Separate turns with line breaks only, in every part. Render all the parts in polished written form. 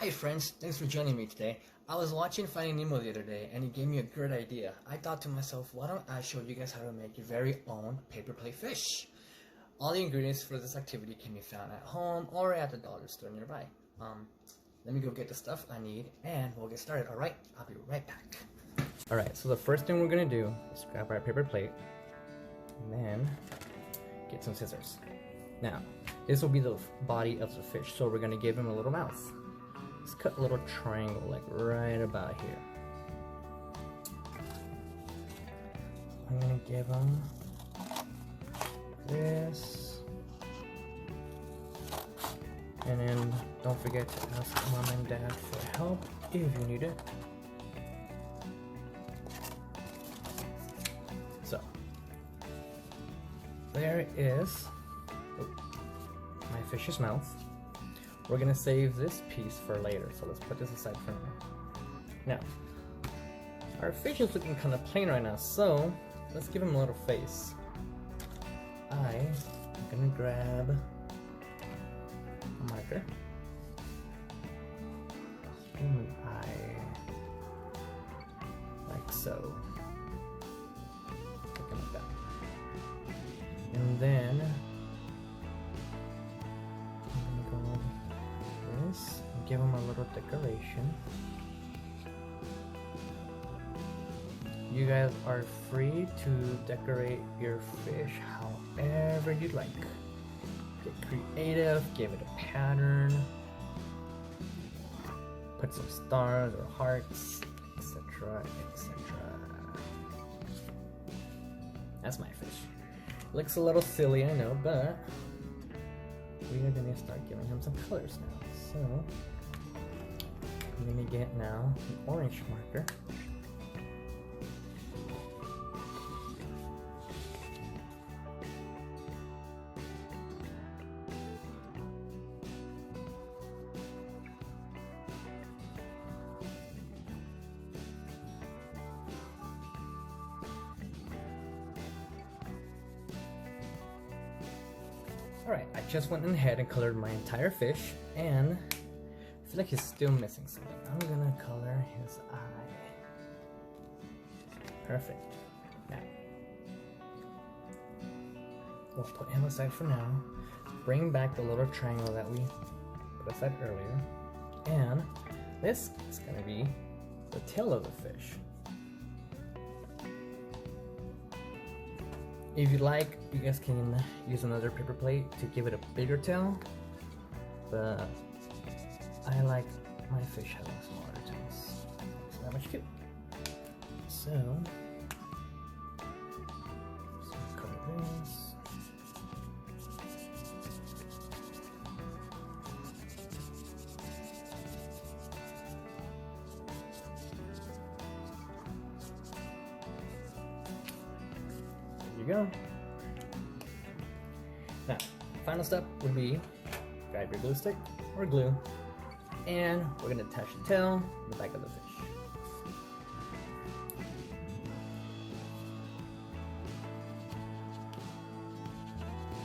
Hi friends, thanks for joining me today. I was watching Finding Nemo the other day and it gave me a great idea. I thought to myself, why don't I show you guys how to make your very own paper plate fish? All the ingredients for this activity can be found at home or at the dollar store nearby. Let me go get the stuff I need and we'll get started, alright? I'll be right back. Alright, so the first thing we're gonna do is grab our paper plate and then get some scissors. Now, this will be the body of the fish, so we're gonna give him a little mouth. Let's cut a little triangle like right about here. I'm gonna give him this. And then don't forget to ask mom and dad for help if you need it. So, there is my fish's mouth. We're gonna save this piece for later, so let's put this aside for now. Now, our fish is looking kind of plain right now, so let's give him a little face. I'm gonna grab a marker. Give him an eye, like so. Something like that. And then give them a little decoration. You guys are free to decorate your fish however you like. Get creative, give it a pattern, put some stars or hearts, etc, etc. That's my fish. Looks a little silly, I know, but we are gonna start giving him some colors now. So I'm gonna get now an orange marker. Alright, I just went ahead and colored my entire fish, and I feel like he's still missing something. I'm gonna color his eye. Perfect. Now, we'll put him aside for now. Bring back the little triangle that we put aside earlier. And this is gonna be the tail of the fish. If you like, you guys can use another paper plate to give it a bigger tail, but I like my fish having smaller tails. It's not much cute. So, color this. There you go. Now, final step would be grab your glue stick or glue, and we're going to attach the tail to the back of the fish.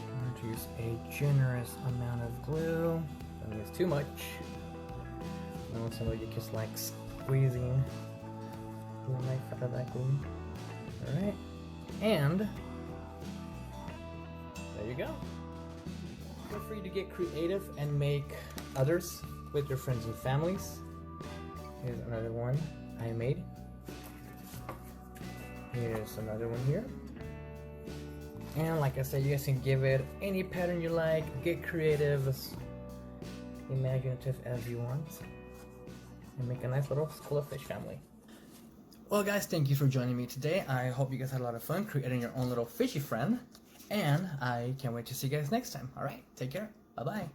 I'm going to use a generous amount of glue. Don't use too much. I know some of you kids like squeezing the knife out of that glue. Alright, and there you go. Feel free to get creative and make others with your friends and families. Here's another one I made. Here's another one here. And like I said, you guys can give it any pattern you like, get creative, as imaginative as you want, and make a nice little school of fish family. Well guys, thank you for joining me today. I hope you guys had a lot of fun creating your own little fishy friend. And I can't wait to see you guys next time. Alright, take care. Bye-bye.